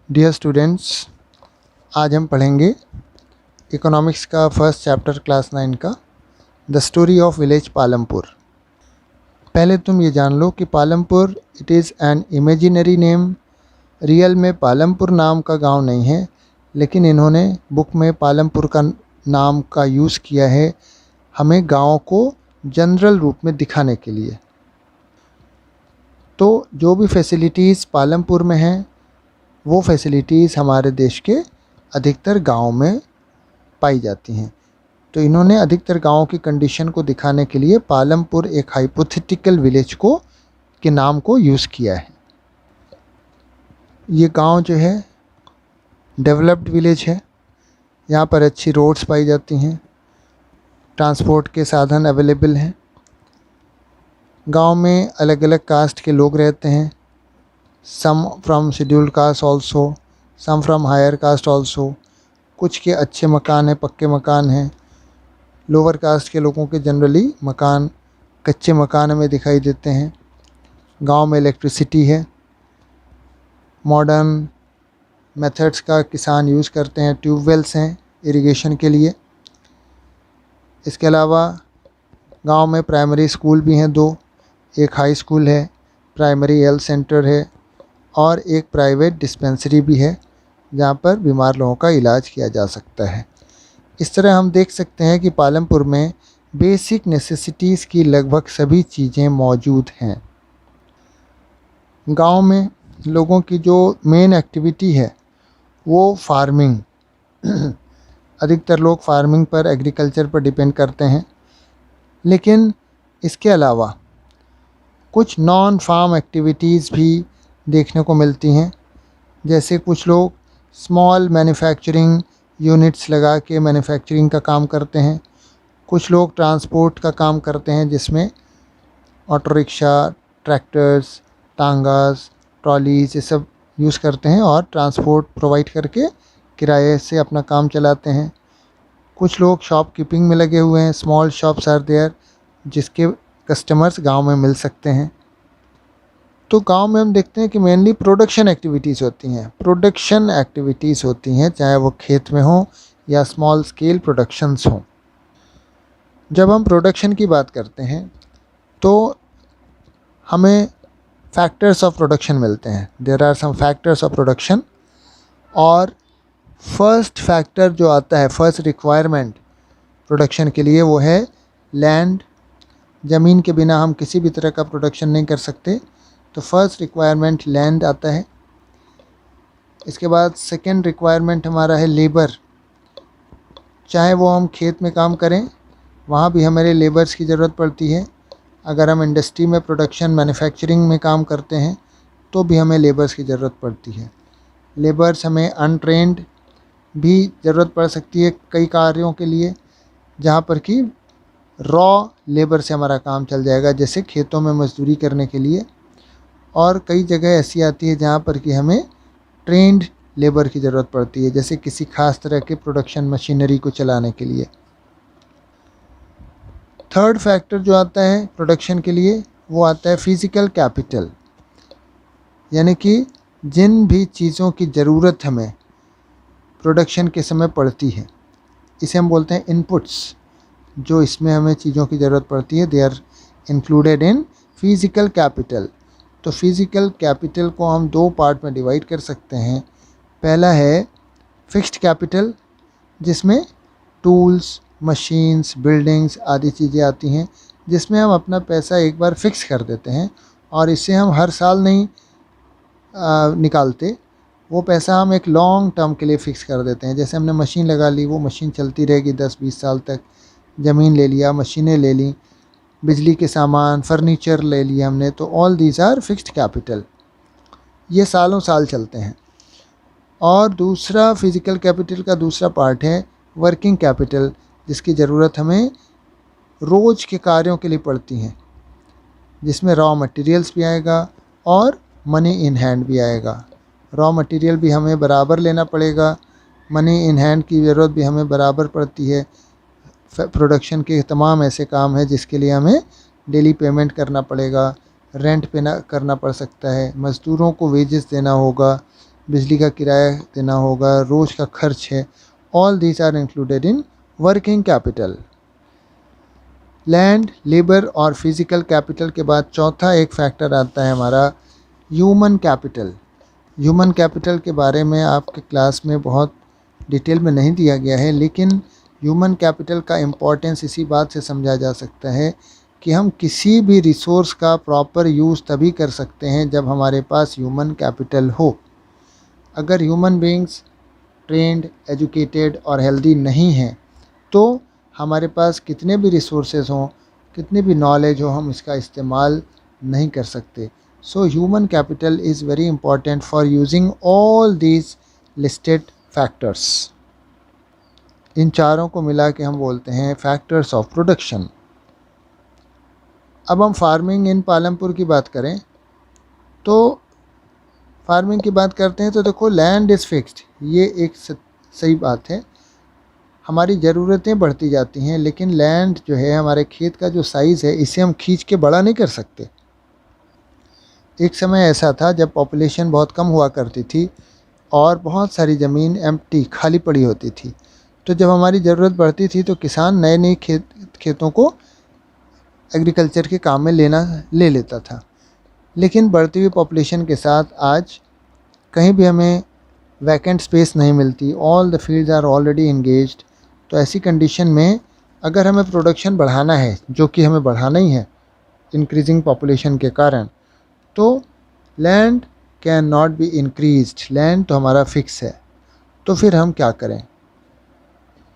Dear students, आज हम पढ़ेंगे इकोनॉमिक्स का फर्स्ट चैप्टर क्लास 9 का the story of village Palampur. पहले तुम ये जान लो कि Palampur it is an imaginary name. Real में पालमपुर नाम का गांव नहीं है, लेकिन इन्होंने बुक में पालमपुर का नाम का यूज़ किया है हमें गांव को जनरल रूप में दिखाने के लिए। तो जो भी फैसिलिटीज़ पालमपुर में हैं वो फैसिलिटीज़ हमारे देश के अधिकतर गाँव में पाई जाती हैं। तो इन्होंने अधिकतर गाँव की कंडीशन को दिखाने के लिए पालमपुर एक हाइपोथेटिकल विलेज को के नाम को यूज़ किया है। ये गांव जो है डेवलप्ड विलेज है। यहाँ पर अच्छी रोड्स पाई जाती हैं, ट्रांसपोर्ट के साधन अवेलेबल हैं। गांव में अलग अलग कास्ट के लोग रहते हैं, some from scheduled caste also, some from higher caste also. कुछ के अच्छे मकान हैं, पक्के मकान हैं। लोअर कास्ट के लोगों के जनरली मकान कच्चे मकान हमें दिखाई देते हैं। गांव में इलेक्ट्रिसिटी है, मॉडर्न मेथड्स का किसान यूज़ करते हैं। ट्यूबवेल्स हैं इरिगेशन के लिए। इसके अलावा गांव में प्राइमरी स्कूल भी हैं दो, एक हाई स्कूल है, प्राइमरी हेल्थ सेंटर है और एक प्राइवेट डिस्पेंसरी भी है जहाँ पर बीमार लोगों का इलाज किया जा सकता है। इस तरह हम देख सकते हैं कि पालमपुर में बेसिक नेसेसिटीज़ की लगभग सभी चीज़ें मौजूद हैं। गांव में लोगों की जो मेन एक्टिविटी है वो फार्मिंग अधिकतर लोग फार्मिंग पर, एग्रीकल्चर पर डिपेंड करते हैं। लेकिन इसके अलावा कुछ नॉन फार्म एक्टिविटीज़ भी देखने को मिलती हैं। जैसे कुछ लोग स्मॉल मैन्युफैक्चरिंग यूनिट्स लगा के मैन्युफैक्चरिंग का काम करते हैं। कुछ लोग ट्रांसपोर्ट का काम करते हैं जिसमें auto rickshaw, tractors, tongas, trolleys ये सब यूज़ करते हैं और ट्रांसपोर्ट प्रोवाइड करके किराए से अपना काम चलाते हैं। कुछ लोग शॉप कीपिंग में लगे हुए हैं, स्मॉल शॉप्स आर देयर जिसके कस्टमर्स गांव में मिल सकते हैं। तो गांव में हम देखते हैं कि मेनली प्रोडक्शन एक्टिविटीज़ होती हैं, चाहे वो खेत में हो या स्मॉल स्केल प्रोडक्शंस हों। जब हम प्रोडक्शन की बात करते हैं तो हमें फैक्टर्स ऑफ प्रोडक्शन मिलते हैं। There are some factors of production और फर्स्ट फैक्टर जो आता है, फर्स्ट रिक्वायरमेंट प्रोडक्शन के लिए वो है लैंड। ज़मीन के बिना हम किसी भी तरह का प्रोडक्शन नहीं कर सकते, तो फर्स्ट रिक्वायरमेंट लैंड आता है। इसके बाद सेकंड रिक्वायरमेंट हमारा है लेबर। चाहे वो हम खेत में काम करें वहाँ भी हमारे लेबर्स की ज़रूरत पड़ती है। अगर हम इंडस्ट्री में प्रोडक्शन मैन्युफैक्चरिंग में काम करते हैं तो भी हमें लेबर्स की ज़रूरत पड़ती है। लेबर्स हमें अनट्रेंड भी ज़रूरत पड़ सकती है कई कार्यों के लिए, जहाँ पर कि रॉ लेबर से हमारा काम चल जाएगा, जैसे खेतों में मजदूरी करने के लिए। और कई जगह ऐसी आती है जहाँ पर कि हमें ट्रेंड लेबर की ज़रूरत पड़ती है, जैसे किसी खास तरह के प्रोडक्शन मशीनरी को चलाने के लिए। थर्ड फैक्टर जो आता है प्रोडक्शन के लिए वो आता है फिज़िकल कैपिटल, यानी कि जिन भी चीज़ों की ज़रूरत हमें प्रोडक्शन के समय पड़ती है, इसे हम बोलते हैं इनपुट्स। जो इसमें हमें चीज़ों की ज़रूरत पड़ती है they are included in physical capital. तो फिज़िकल कैपिटल को हम दो पार्ट में डिवाइड कर सकते हैं। पहला है फिक्स्ड कैपिटल, जिसमें टूल्स, मशीन्स, बिल्डिंग्स आदि चीज़ें आती हैं, जिसमें हम अपना पैसा एक बार फिक्स कर देते हैं और इसे हम हर साल नहीं निकालते। वो पैसा हम एक लॉन्ग टर्म के लिए फ़िक्स कर देते हैं। जैसे हमने मशीन लगा ली, वो मशीन चलती रहेगी 10-20 साल तक। ज़मीन ले लिया, मशीनें ले ली, बिजली के सामान, फर्नीचर ले लिया हमने, तो all these are fixed capital. ये सालों साल चलते हैं। और दूसरा फिज़िकल कैपिटल का दूसरा पार्ट है वर्किंग कैपिटल, जिसकी ज़रूरत हमें रोज़ के कार्यों के लिए पड़ती हैं, जिसमें रॉ मटेरियल्स भी आएगा और मनी इन हैंड भी आएगा। रॉ मटेरियल भी हमें बराबर लेना पड़ेगा, मनी इन हैंड की ज़रूरत भी हमें बराबर पड़ती है। प्रोडक्शन के तमाम ऐसे काम हैं जिसके लिए हमें डेली पेमेंट करना पड़ेगा, रेंट पे ना करना पड़ सकता है, मज़दूरों को वेजेस देना होगा, बिजली का किराया देना होगा, रोज़ का खर्च है, all these are included in working capital. Land, labour और फिज़िकल कैपिटल के बाद चौथा एक फैक्टर आता है हमारा ह्यूमन कैपिटल। ह्यूमन कैपिटल के बारे में आपके क्लास में बहुत डिटेल में नहीं दिया गया है, लेकिन ह्यूमन कैपिटल का इम्पोर्टेंस इसी बात से समझा जा सकता है कि हम किसी भी रिसोर्स का प्रॉपर यूज़ तभी कर सकते हैं जब हमारे पास ह्यूमन कैपिटल हो। अगर ह्यूमन बीइंग्स ट्रेंड, एजुकेटेड और हेल्दी नहीं हैं तो हमारे पास कितने भी रिसोर्सेज हों, कितनी भी नॉलेज हो, हम इसका इस्तेमाल नहीं कर सकते। So human capital is very important for using all these listed factors. इन चारों को मिला के हम बोलते हैं फैक्टर्स ऑफ प्रोडक्शन। अब हम फार्मिंग इन पालमपुर की बात करें तो फार्मिंग की बात करते हैं तो देखो, लैंड इज़ फिक्स्ड, ये एक सही बात है। हमारी ज़रूरतें बढ़ती जाती हैं, लेकिन लैंड जो है, हमारे खेत का जो साइज़ है, इसे हम खींच के बड़ा नहीं कर सकते। एक समय ऐसा था जब पॉपुलेशन बहुत कम हुआ करती थी और बहुत सारी ज़मीन एम्प्टी खाली पड़ी होती थी, तो जब हमारी ज़रूरत बढ़ती थी तो किसान नए नए खेतों को एग्रीकल्चर के काम में ले लेता था। लेकिन बढ़ती हुई पॉपुलेशन के साथ आज कहीं भी हमें वैकेंट स्पेस नहीं मिलती, all the fields are already engaged. तो ऐसी कंडीशन में अगर हमें प्रोडक्शन बढ़ाना है, जो कि हमें बढ़ाना ही है इंक्रीजिंग पॉपुलेशन के कारण, तो land can not be increased. Land तो हमारा फिक्स है, तो फिर हम क्या करें?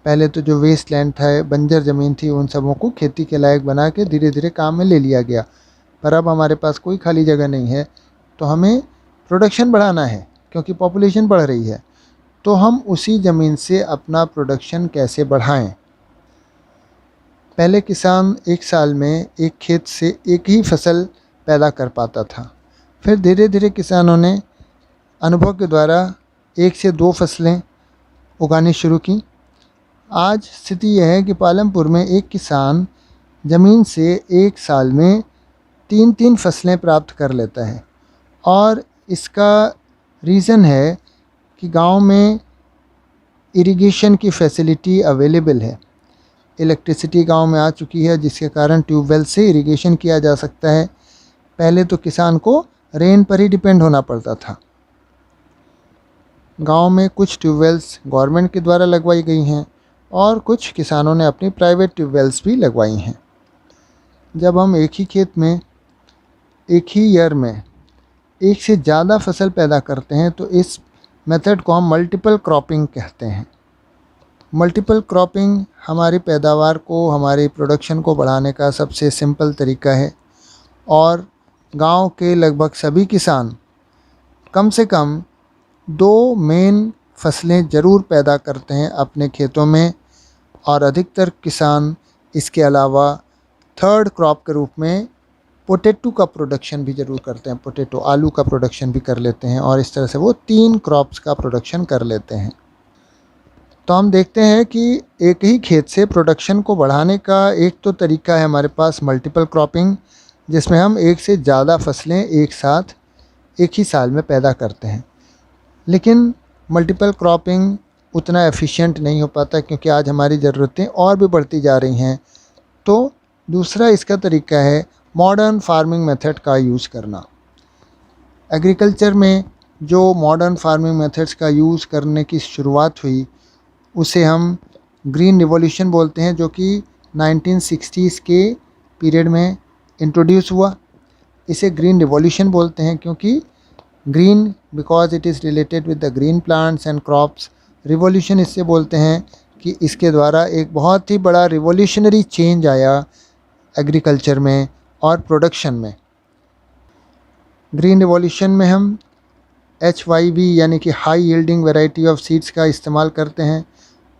पहले तो जो वेस्ट लैंड था, बंजर ज़मीन थी, उन सबों को खेती के लायक बना के धीरे धीरे काम में ले लिया गया। पर अब हमारे पास कोई खाली जगह नहीं है, तो हमें प्रोडक्शन बढ़ाना है क्योंकि पॉपुलेशन बढ़ रही है। तो हम उसी ज़मीन से अपना प्रोडक्शन कैसे बढ़ाएं? पहले किसान एक साल में एक खेत से एक ही फसल पैदा कर पाता था। फिर धीरे धीरे किसानों ने अनुभव के द्वारा 1 से 2 फसलें उगानी शुरू की। आज स्थिति यह है कि पालमपुर में एक किसान ज़मीन से एक साल में 3-3 फसलें प्राप्त कर लेता है। और इसका रीज़न है कि गांव में इरिगेशन की फैसिलिटी अवेलेबल है। इलेक्ट्रिसिटी गांव में आ चुकी है, जिसके कारण ट्यूबवेल से इरिगेशन किया जा सकता है। पहले तो किसान को रेन पर ही डिपेंड होना पड़ता था। गांव में कुछ ट्यूबवेल्स गवर्नमेंट के द्वारा लगवाई गई हैं और कुछ किसानों ने अपनी प्राइवेट ट्यूबवेल्स भी लगवाई हैं। जब हम एक ही खेत में एक ही ईयर में एक से ज़्यादा फसल पैदा करते हैं तो इस मेथड को हम मल्टीपल क्रॉपिंग कहते हैं। मल्टीपल क्रॉपिंग हमारी पैदावार को, हमारी प्रोडक्शन को बढ़ाने का सबसे सिंपल तरीका है और गांव के लगभग सभी किसान कम से कम 2 मेन फसलें ज़रूर पैदा करते हैं अपने खेतों में। और अधिकतर किसान इसके अलावा थर्ड क्रॉप के रूप में पोटैटो का प्रोडक्शन भी ज़रूर करते हैं। पोटैटो, आलू का प्रोडक्शन भी कर लेते हैं और इस तरह से वो 3 क्रॉप्स का प्रोडक्शन कर लेते हैं। तो हम देखते हैं कि एक ही खेत से प्रोडक्शन को बढ़ाने का एक तो तरीका है हमारे पास मल्टीपल क्रॉपिंग, जिसमें हम एक से ज़्यादा फसलें एक साथ एक ही साल में पैदा करते हैं। लेकिन मल्टीपल क्रॉपिंग उतना एफिशिएंट नहीं हो पाता क्योंकि आज हमारी ज़रूरतें और भी बढ़ती जा रही हैं। तो दूसरा इसका तरीका है मॉडर्न फार्मिंग मेथड का यूज़ करना। एग्रीकल्चर में जो मॉडर्न फार्मिंग मेथड्स का यूज़ करने की शुरुआत हुई उसे हम ग्रीन रिवॉल्यूशन बोलते हैं, जो कि 1960s के पीरियड में इंट्रोड्यूस हुआ। इसे ग्रीन रिवॉल्यूशन बोलते हैं क्योंकि green because it is related with the green plants and crops. Revolution इससे बोलते हैं कि इसके द्वारा एक बहुत ही बड़ा रिवॉल्यूशनरी चेंज आया एग्रीकल्चर में और प्रोडक्शन में। ग्रीन रिवॉल्यूशन में हम HYV यानी कि high yielding variety of seeds का इस्तेमाल करते हैं,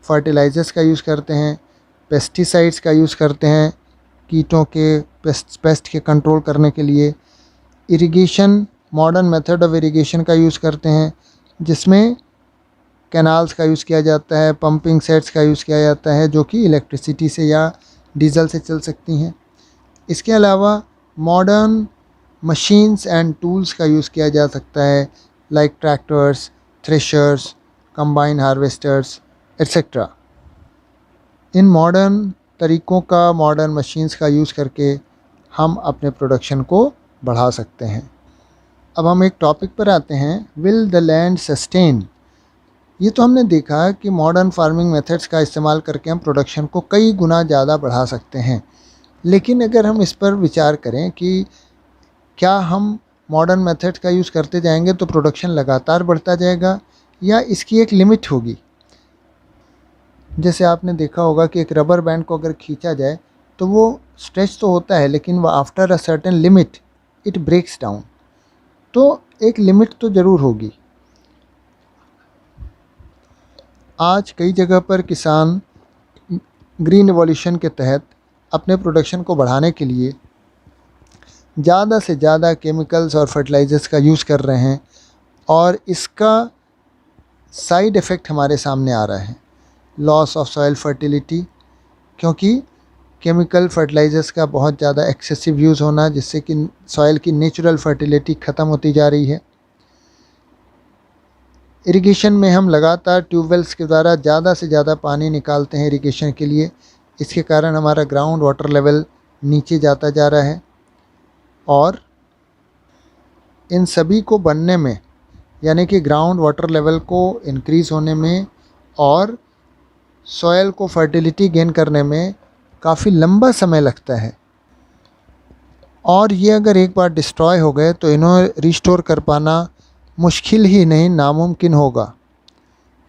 फर्टिलाइज़र्स का यूज़ करते हैं, पेस्टिसाइड्स का यूज़ करते हैं कीटों के पेस्ट के कंट्रोल करने के लिए। Irrigation, modern method of irrigation का यूज़ करते हैं जिसमें कैनाल्स का यूज़ किया जाता है, पंपिंग सेट्स का यूज़ किया जाता है जो कि इलेक्ट्रिसिटी से या डीजल से चल सकती हैं। इसके अलावा मॉडर्न मशीन्स एंड टूल्स का यूज़ किया जा सकता है, like tractors, threshers, combine harvesters etcetera. In modern तरीक़ों का, मॉडर्न मशीन्स का यूज़ करके हम अपने प्रोडक्शन को बढ़ा सकते हैं। अब हम एक टॉपिक पर आते हैं, विल द लैंड सस्टेन। ये तो हमने देखा कि मॉडर्न फार्मिंग मेथड्स का इस्तेमाल करके हम प्रोडक्शन को कई गुना ज़्यादा बढ़ा सकते हैं, लेकिन अगर हम इस पर विचार करें कि क्या हम मॉडर्न मेथड्स का यूज़ करते जाएंगे तो प्रोडक्शन लगातार बढ़ता जाएगा या इसकी एक लिमिट होगी। जैसे आपने देखा होगा कि एक रबर बैंड को अगर खींचा जाए तो वो स्ट्रेच तो होता है, लेकिन वो after a certain limit it breaks down. तो एक लिमिट तो ज़रूर होगी। आज कई जगह पर किसान ग्रीन रिवॉल्यूशन के तहत अपने प्रोडक्शन को बढ़ाने के लिए ज़्यादा से ज़्यादा केमिकल्स और फर्टिलाइज़र्स का यूज़ कर रहे हैं, और इसका साइड इफ़ेक्ट हमारे सामने आ रहा है, लॉस ऑफ सॉइल फर्टिलिटी, क्योंकि केमिकल फर्टिलाइज़र्स का बहुत ज़्यादा एक्सेसिव यूज़ होना, जिससे कि सॉइल की नेचुरल फर्टिलिटी ख़त्म होती जा रही है। इरिगेशन में हम लगातार ट्यूबवेल्स के द्वारा ज़्यादा से ज़्यादा पानी निकालते हैं इरिगेशन के लिए, इसके कारण हमारा ग्राउंड वाटर लेवल नीचे जाता जा रहा है, और इन सभी को बनने में, यानी कि ग्राउंड वाटर लेवल को इंक्रीज़ होने में और सॉयल को फर्टिलिटी गेन करने में काफ़ी लंबा समय लगता है, और ये अगर एक बार डिस्ट्रॉय हो गए तो इन्हें रिस्टोर कर पाना मुश्किल ही नहीं, नामुमकिन होगा।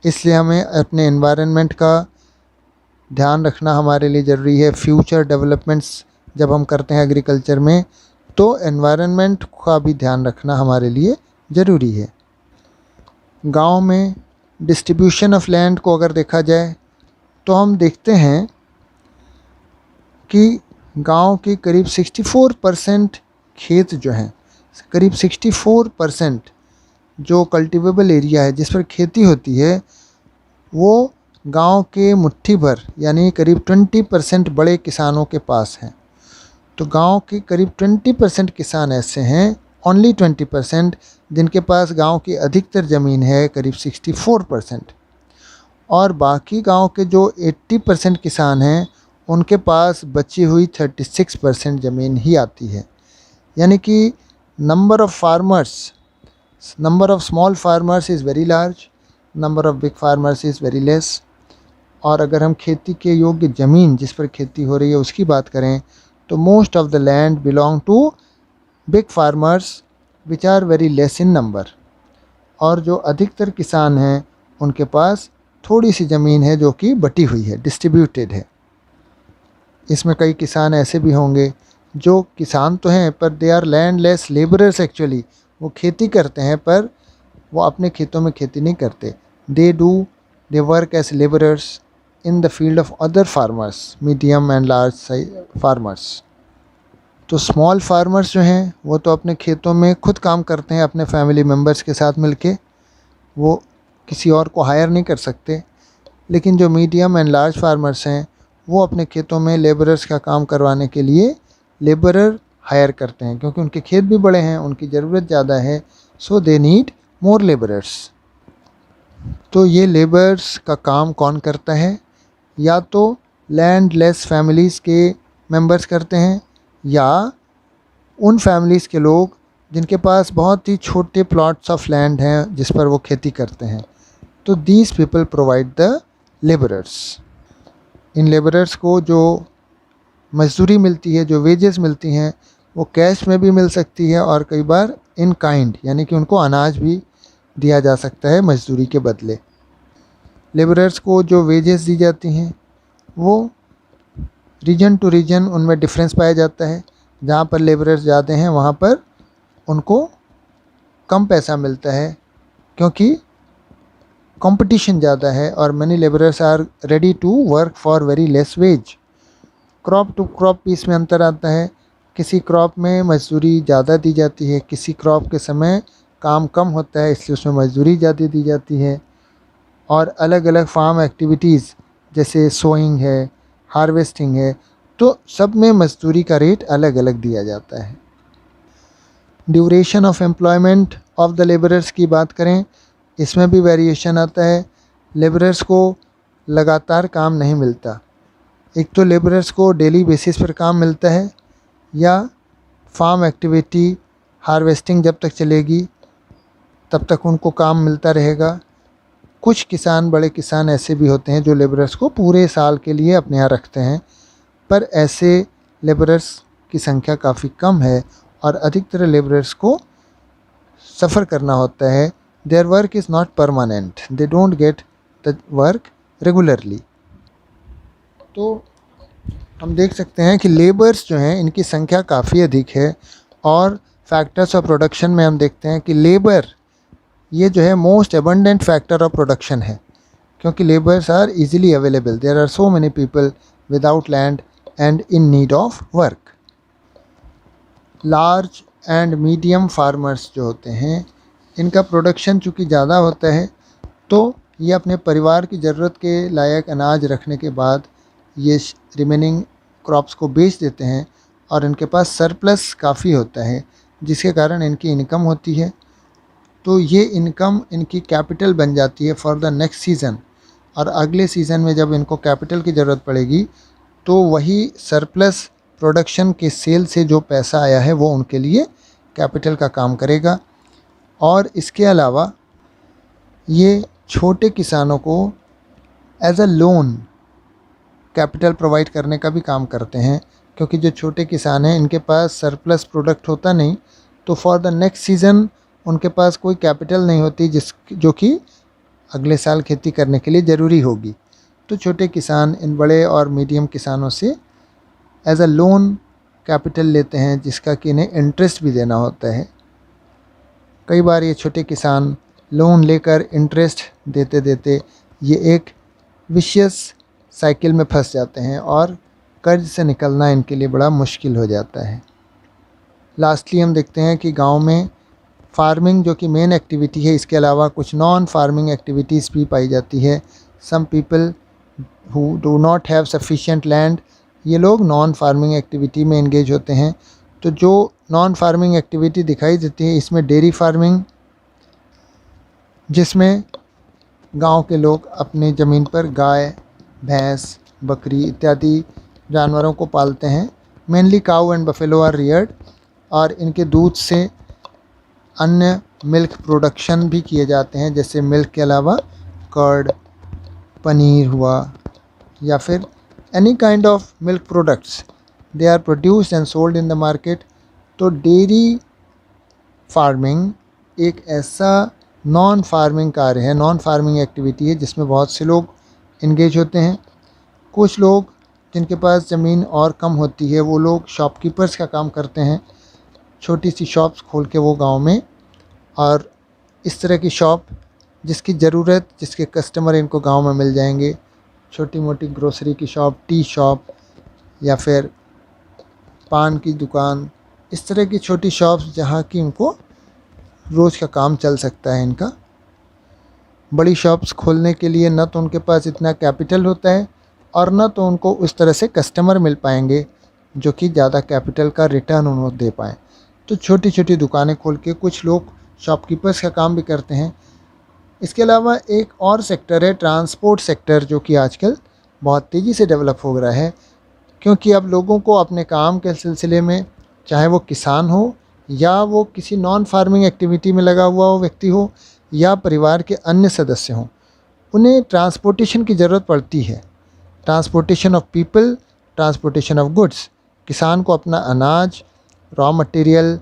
इसलिए हमें अपने एनवायरनमेंट का ध्यान रखना हमारे लिए ज़रूरी है। फ्यूचर डेवलपमेंट्स जब हम करते हैं एग्रीकल्चर में, तो एनवायरनमेंट का भी ध्यान रखना हमारे लिए ज़रूरी है। गांव में डिस्ट्रीब्यूशन ऑफ लैंड को अगर देखा जाए तो हम देखते हैं कि गांव के करीब 64% खेत जो हैं, करीब 64% जो कल्टिवेबल एरिया है जिस पर खेती होती है, वो गांव के मुट्ठी भर यानी करीब 20% बड़े किसानों के पास हैं। तो गांव के करीब 20% किसान ऐसे हैं, ओनली 20%, जिनके पास गांव की अधिकतर ज़मीन है, करीब 64%, और बाकी गांव के जो 80% किसान हैं उनके पास बची हुई 36% ज़मीन ही आती है। यानी कि number of farmers, number of small farmers is very large, number of big farmers is very less. और अगर हम खेती के योग्य ज़मीन जिस पर खेती हो रही है उसकी बात करें तो most of the land belong to big farmers which are very less in number, और जो अधिकतर किसान हैं उनके पास थोड़ी सी ज़मीन है जो कि बटी हुई है, डिस्ट्रीब्यूटेड है। इसमें कई किसान ऐसे भी होंगे जो किसान तो हैं पर they are landless labourers. Actually वो खेती करते हैं पर वो अपने खेतों में खेती नहीं करते। They work as labourers in the field of other farmers, medium and large size farmers. तो स्मॉल फार्मर्स जो हैं वो तो अपने खेतों में खुद काम करते हैं अपने फैमिली मेम्बर्स के साथ मिलके, वो किसी और को हायर नहीं कर सकते। लेकिन जो मीडियम एंड लार्ज फार्मर्स हैं वो अपने खेतों में लेबरर्स का काम करवाने के लिए लेबरर हायर करते हैं, क्योंकि उनके खेत भी बड़े हैं, उनकी ज़रूरत ज़्यादा है, सो दे नीड मोर लेबरर्स। तो ये लेबर्स का काम कौन करता है? या तो लैंडलेस फैमिलीज़ के मेंबर्स करते हैं, या उन फैमिलीज़ के लोग जिनके पास बहुत ही छोटे प्लॉट्स ऑफ लैंड हैं जिस पर वो खेती करते हैं। तो these people provide the labourers. In labourers को जो मजदूरी मिलती है, जो वेजेस मिलती हैं, वो कैश में भी मिल सकती है और कई बार इन काइंड, यानी कि उनको अनाज भी दिया जा सकता है मजदूरी के बदले। लेबरर्स को जो वेजेस दी जाती हैं वो रीजन टू रीजन उनमें डिफरेंस पाया जाता है। जहाँ पर लेबरर्स ज़्यादा हैं वहाँ पर उनको कम पैसा मिलता है, क्योंकि कंपटीशन ज़्यादा है और many labourers are ready to work for very less wage. Crop to crop भी इसमें अंतर आता है। किसी क्रॉप में मजदूरी ज़्यादा दी जाती है, किसी क्रॉप के समय काम कम होता है इसलिए उसमें मजदूरी ज़्यादा दी जाती है। और अलग अलग फार्म एक्टिविटीज़ जैसे सोइंग है, हार्वेस्टिंग है, तो सब में मजदूरी का रेट अलग अलग दिया जाता है। Duration of employment of the labourers की बात करें इसमें भी वेरिएशन आता है। लेबरर्स को लगातार काम नहीं मिलता। एक तो लेबरर्स को डेली बेसिस पर काम मिलता है, या फार्म एक्टिविटी हार्वेस्टिंग जब तक चलेगी तब तक उनको काम मिलता रहेगा। कुछ किसान, बड़े किसान ऐसे भी होते हैं जो लेबरर्स को पूरे साल के लिए अपने यहाँ रखते हैं, पर ऐसे लेबरर्स की संख्या काफ़ी कम है और अधिकतर लेबरर्स को सफ़र करना होता है। Their work is not permanent, they don't get the work regularly. तो हम देख सकते हैं कि लेबर्स जो हैं इनकी संख्या काफ़ी अधिक है, और फैक्टर्स ऑफ प्रोडक्शन में हम देखते हैं कि लेबर ये जो है most abundant factor of production है, क्योंकि labours are easily available. There are so many people without land and in need of work. Large and medium farmers जो होते हैं इनका प्रोडक्शन चूँकि ज़्यादा होता है, तो ये अपने परिवार की ज़रूरत के लायक अनाज रखने के बाद ये रिमेनिंग क्रॉप्स को बेच देते हैं, और इनके पास सरप्लस काफ़ी होता है, जिसके कारण इनकी इनकम होती है। तो ये इनकम इनकी कैपिटल बन जाती है फॉर द नेक्स्ट सीज़न, और अगले सीज़न में जब इनको कैपिटल की ज़रूरत पड़ेगी तो वही सरप्लस प्रोडक्शन के सेल से जो पैसा आया है वो उनके लिए कैपिटल का काम करेगा। और इसके अलावा ये छोटे किसानों को as a loan capital provide करने का भी काम करते हैं, क्योंकि जो छोटे किसान हैं इनके पास सरप्लस प्रोडक्ट होता नहीं, तो फॉर द नेक्स्ट सीज़न उनके पास कोई कैपिटल नहीं होती जो कि अगले साल खेती करने के लिए ज़रूरी होगी। तो छोटे किसान इन बड़े और मीडियम किसानों से एज अ लोन कैपिटल लेते हैं, जिसका कि इन्हें इंटरेस्ट भी देना होता है। कई बार ये छोटे किसान लोन लेकर इंटरेस्ट देते देते ये एक विशियस साइकिल में फंस जाते हैं, और कर्ज से निकलना इनके लिए बड़ा मुश्किल हो जाता है। लास्टली हम देखते हैं कि गांव में फार्मिंग जो कि मेन एक्टिविटी है, इसके अलावा कुछ नॉन फार्मिंग एक्टिविटीज़ भी पाई जाती है। Some people who do not have sufficient land, ये लोग नॉन फार्मिंग एक्टिविटी में इंगेज होते हैं। तो जो नॉन फार्मिंग एक्टिविटी दिखाई देती है इसमें डेयरी फार्मिंग, जिसमें गांव के लोग अपनी ज़मीन पर गाय, भैंस, बकरी इत्यादि जानवरों को पालते हैं। Mainly cow and buffalo are reared, और इनके दूध से अन्य मिल्क प्रोडक्शन भी किए जाते हैं, जैसे मिल्क के अलावा कर्ड, पनीर हुआ, या फिर any kind of milk products they are produced and sold in the market. तो डेयरी फार्मिंग एक ऐसा नॉन फार्मिंग कार्य है, नॉन फार्मिंग एक्टिविटी है, जिसमें बहुत से लोग इंगेज होते हैं। कुछ लोग जिनके पास ज़मीन और कम होती है वो लोग शॉपकीपर्स का काम करते हैं, छोटी सी शॉप्स खोल के वो गांव में, और इस तरह की शॉप जिसकी ज़रूरत, जिसके कस्टमर इनको गांव में मिल जाएंगे, छोटी मोटी ग्रोसरी की शॉप, टी शॉप, या फिर पान की दुकान, इस तरह की छोटी शॉप्स जहाँ की उनको रोज़ का काम चल सकता है इनका। बड़ी शॉप्स खोलने के लिए न तो उनके पास इतना कैपिटल होता है, और न तो उनको उस तरह से कस्टमर मिल पाएंगे जो कि ज़्यादा कैपिटल का रिटर्न उन्हें दे पाएँ। तो छोटी छोटी दुकानें खोल के कुछ लोग शॉपकीपर्स का काम भी करते हैं। इसके अलावा एक और सेक्टर है ट्रांसपोर्ट सेक्टर, जो कि आजकल बहुत तेज़ी से डेवलप हो रहा है, क्योंकि अब लोगों को अपने काम के सिलसिले में, चाहे वो किसान हो या वो किसी नॉन फार्मिंग एक्टिविटी में लगा हुआ हो व्यक्ति हो, या परिवार के अन्य सदस्य हों, उन्हें ट्रांसपोर्टेशन की ज़रूरत पड़ती है। Transportation of people, transportation of goods. किसान को अपना अनाज, रॉ मटेरियल,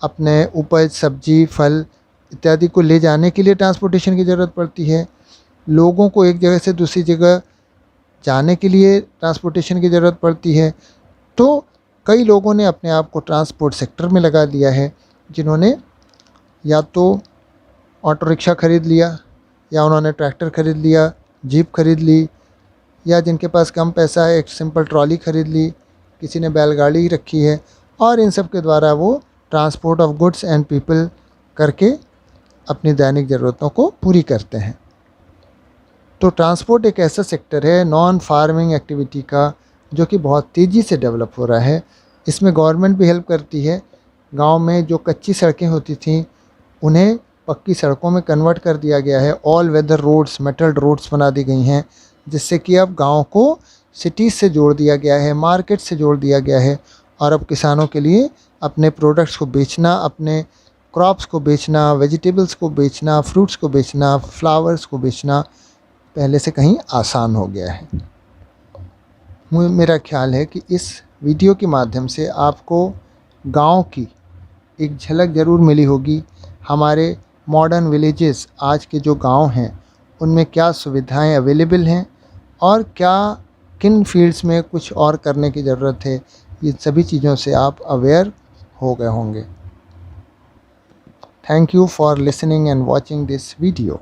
अपने उपज, सब्जी, फल इत्यादि को ले जाने के लिए ट्रांसपोर्टेशन की ज़रूरत पड़ती है। लोगों को एक जगह से दूसरी जगह जाने के लिए ट्रांसपोर्टेशन की ज़रूरत पड़ती है। तो कई लोगों ने अपने आप को ट्रांसपोर्ट सेक्टर में लगा दिया है, जिन्होंने या तो ऑटो रिक्शा ख़रीद लिया, या उन्होंने ट्रैक्टर ख़रीद लिया, जीप ख़रीद ली, या जिनके पास कम पैसा है एक सिंपल ट्रॉली ख़रीद ली, किसी ने बैलगाड़ी रखी है, और इन सब के द्वारा वो transport of goods and people करके अपनी दैनिक ज़रूरतों को पूरी करते हैं। तो ट्रांसपोर्ट एक ऐसा सेक्टर है नॉन फार्मिंग एक्टिविटी का, जो कि बहुत तेज़ी से डेवलप हो रहा है। इसमें गवर्नमेंट भी हेल्प करती है। गांव में जो कच्ची सड़कें होती थीं उन्हें पक्की सड़कों में कन्वर्ट कर दिया गया है। All weather roads, metal roads बना दी गई हैं, जिससे कि अब गाँव को सिटीज़ से जोड़ दिया गया है, मार्केट से जोड़ दिया गया है। और अब किसानों के लिए अपने प्रोडक्ट्स को बेचना, अपने क्रॉप्स को बेचना, वेजिटेबल्स को बेचना, फ्रूट्स को बेचना, फ्लावर्स को बेचना पहले से कहीं आसान हो गया है। मेरा ख्याल है कि इस वीडियो के माध्यम से आपको गांव की एक झलक ज़रूर मिली होगी। हमारे मॉडर्न विलेजेस, आज के जो गांव हैं, उनमें क्या सुविधाएं अवेलेबल हैं और क्या किन फील्ड्स में कुछ और करने की ज़रूरत है, ये सभी चीज़ों से आप अवेयर हो गए होंगे। Thank you for listening and watching this video.